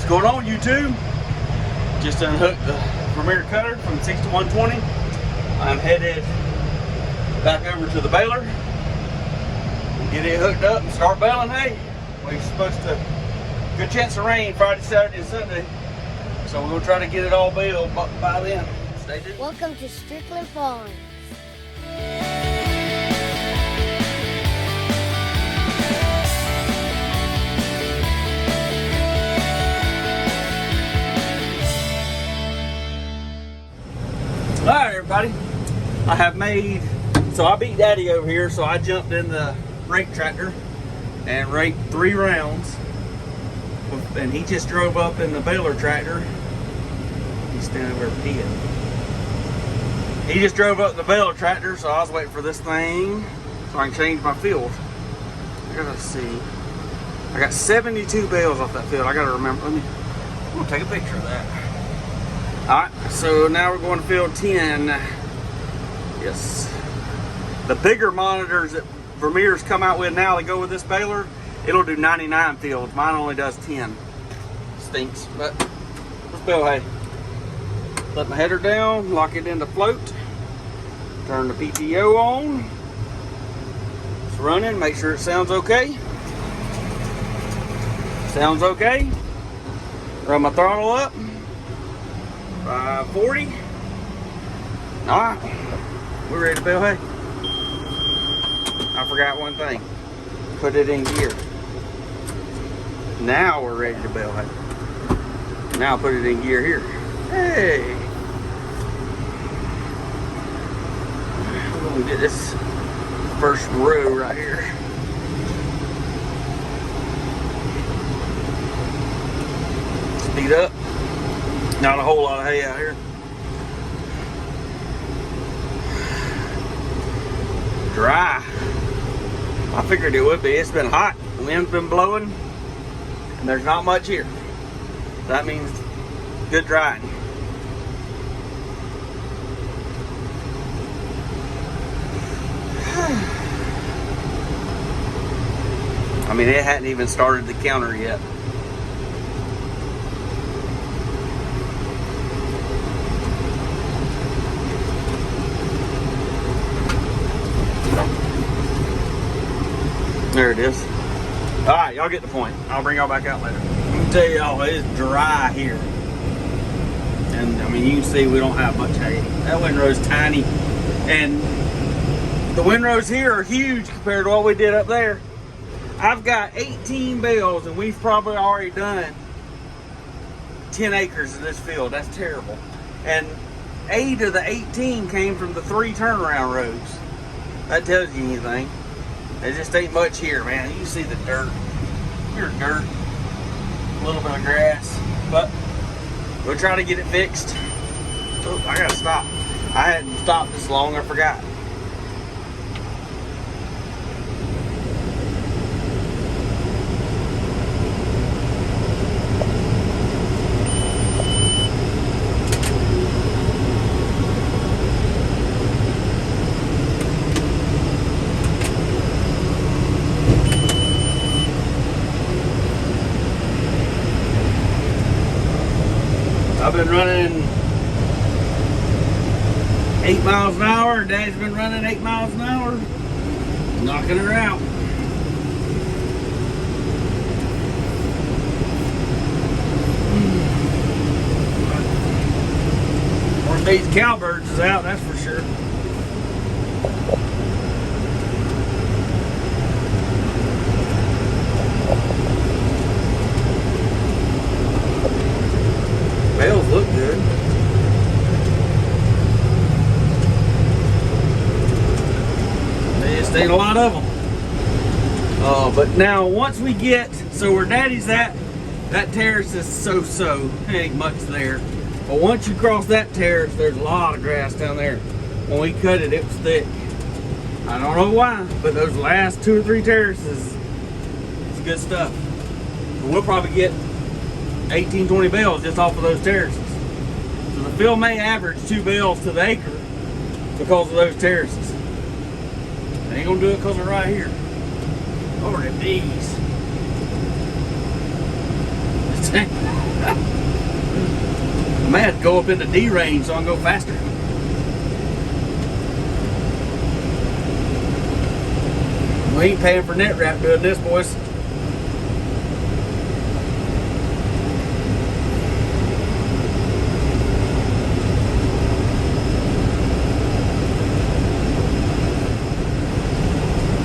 What's going on, YouTube? Just unhooked the Vermeer cutter from 6 to 120. I'm headed back over to the baler, get it hooked up and start baling hay. We're supposed to, good chance of rain Friday, Saturday, and Sunday. So we're gonna try to get it all baled by then. Stay tuned. Welcome to Strickland Farms. Alright, everybody, I have made, so I beat Daddy over here, so I jumped in the rake tractor and raked 3 rounds, and he just drove up in the baler tractor. He's standing over there peeing. He just drove up the baler tractor, so I was waiting for this thing so I can change my field. I gotta see, I got 72 bales off that field. I gotta remember, I'm gonna take a picture of that. Alright, so now we're going to field 10. Yes. The bigger monitors that Vermeer's come out with now, they go with this baler, it'll do 99 fields. Mine only does 10. Stinks, but let's bale hay. Let my header down, lock it into float, turn the PTO on. It's running, make sure it sounds okay. Sounds okay. Run my throttle up. 540. Alright, we're ready to bale hay. I forgot one thing. Put it in gear. Now we're ready to bale hay. Now put it in gear here. Hey! We're gonna get this first row right here. Speed up. Not a whole lot of hay out here. Dry. I figured it would be. It's been hot. The wind's been blowing. And there's not much here. That means good drying. I mean, it hadn't even started the counter yet. There it is. All right, y'all get the point. I'll bring y'all back out later. Let me tell y'all, it is dry here. And I mean, you can see we don't have much hay. That windrow's tiny. And the windrows here are huge compared to what we did up there. I've got 18 bales and we've probably already done 10 acres of this field. That's terrible. And 8 of the 18 came from the 3 turnaround rows. That tells you anything. There just ain't much here, man. You see the dirt. Here's dirt. A little bit of grass. But we'll try to get it fixed. Oh, I gotta stop. I hadn't stopped this long, I forgot. I've been running 8 miles an hour. Dad's been running 8 miles an hour. Knocking her out. One of these cowbirds is out, that's for sure. Bales look good. There just ain't a lot of them. But now once we get, so where Daddy's at, that terrace is so-so. Ain't much there. But once you cross that terrace, there's a lot of grass down there. When we cut it, it was thick. I don't know why, but those last 2 or 3 terraces, it's good stuff. We'll probably get 18, 20 bales just off of those terraces. So the field may average 2 bales to the acre because of those terraces. They ain't gonna do it because they're right here. Over them bees. I may have to go up into D range so I can go faster. We ain't paying for net wrap doing this, boys.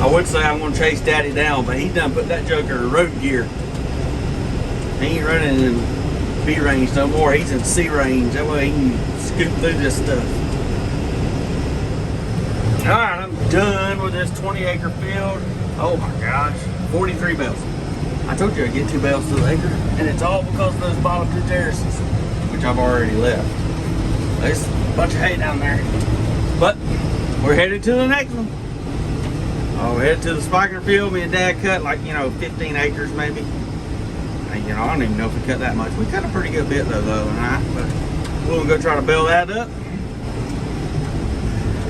I would say I'm gonna chase Daddy down, but he done put that joker in road gear. He ain't running in B range no more. He's in C range. That way he can scoop through this stuff. All right, I'm done with this 20-acre field. Oh my gosh, 43 bales. I told you I'd get 2 bales to the acre, and it's all because of those bottom 2 terraces, which I've already left. There's a bunch of hay down there, but we're headed to the next one. Oh, we're headed to the spiker field. Me and Dad cut like 15 acres maybe. And, I don't even know if we cut that much. We cut a pretty good bit though, the other night, but we'll go try to bale that up.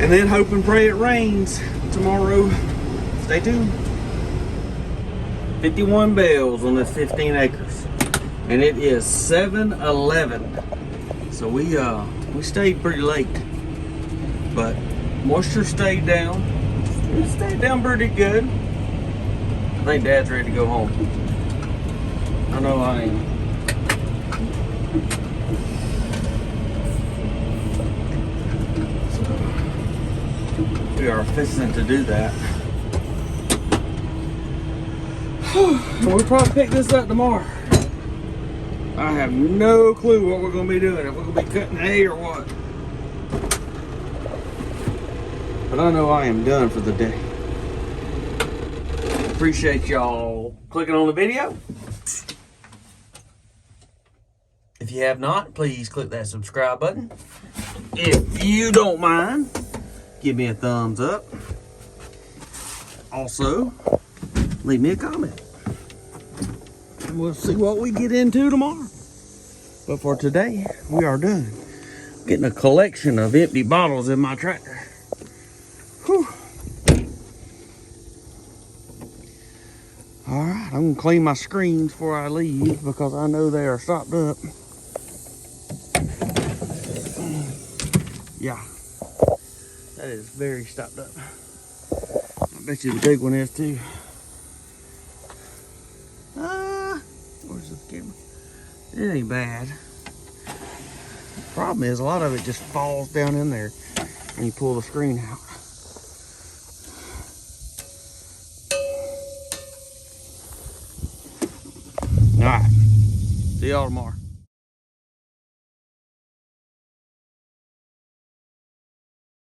And then hope and pray it rains tomorrow. Stay tuned. 51 bales on this 15 acres. And it is 7:11. So we stayed pretty late. But moisture stayed down. It stayed down pretty good. I think Dad's ready to go home. I know I am. We are fixing to do that. We'll probably pick this up tomorrow. I have no clue what we're going to be doing. If we're going to be cutting hay or what. But I know I am done for the day. Appreciate y'all clicking on the video. If you have not, please click that subscribe button. If you don't mind, give me a thumbs up. Also, leave me a comment. And we'll see what we get into tomorrow. But for today, we are done. Getting a collection of empty bottles in my tractor. Whew. Alright, I'm going to clean my screens before I leave because I know they are stopped up. Yeah, that is very stopped up. I bet you the big one is too. Where's the camera? It ain't bad. The problem is a lot of it just falls down in there when you pull the screen out. All right, see y'all tomorrow.